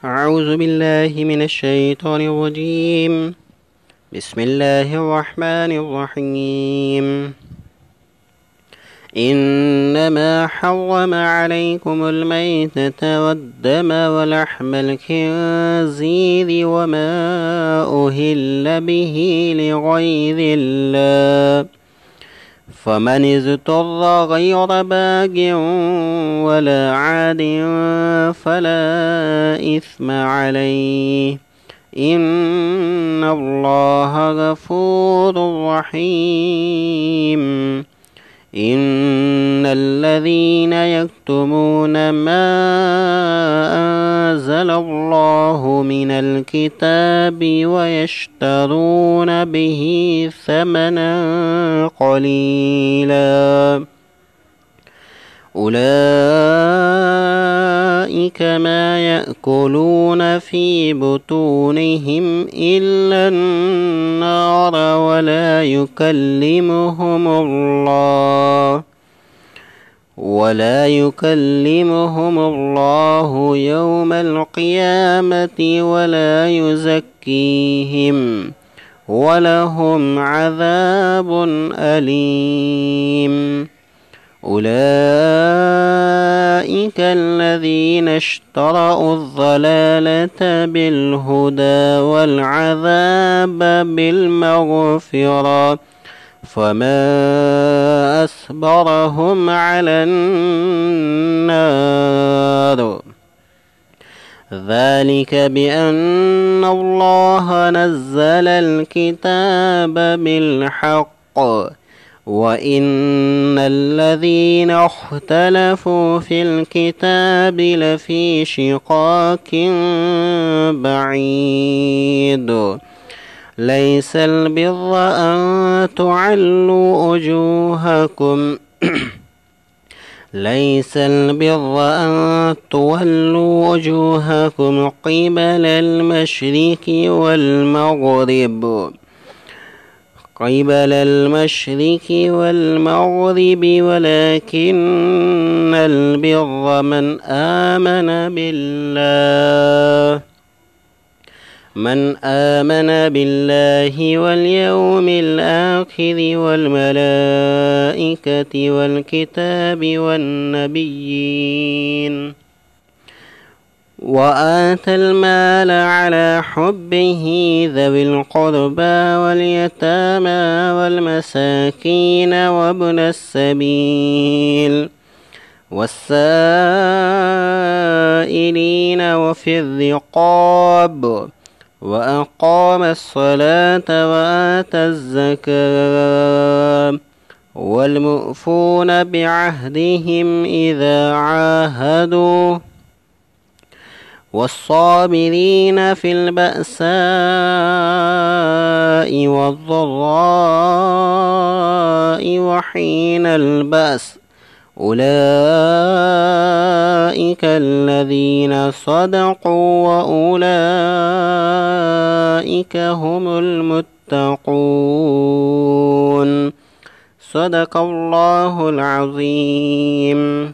أعوذ بالله من الشيطان الرجيم. بسم الله الرحمن الرحيم. إنما حرم عليكم الميتة والدم ولحم الخنزير وما أهل به لغير الله، فمن اضطر غير باغ ولا عاد فلا إثم عليه، إن الله غفور رحيم. إن الذين يكتمون ما أنزل الله من الكتاب ويشترون به ثمنا قليلا أولئك ما يأكلون في بطونهم إلا النار ولا يكلمهم الله يوم القيامة ولا يزكيهم ولهم عذاب أليم. أولئك الذين اشتروا الضلالة بالهدى والعذاب بالمغفرة، فما أصبرهم على النار. ذلك بأن الله نزل الكتاب بالحق، وإن الذين اختلفوا في الكتاب لفي شقاق بعيد. ليس البر أن تولوا وجوهكم قبل المشرق والمغرب ولكن البر من آمن بالله واليوم الآخر والملائكة والكتاب والنبيين، وآتى المال على حبه ذوي القربى واليتامى والمساكين وابن السبيل والسائلين وفي الرقاب، وأقام الصلاة وآتى الزكاة، والمؤفون بعهدهم إذا عاهدوا، والصابرين في البأساء والضراء وحين البأس، أولئك الذين صدقوا وأولئك هم المتقون. صدق الله العظيم.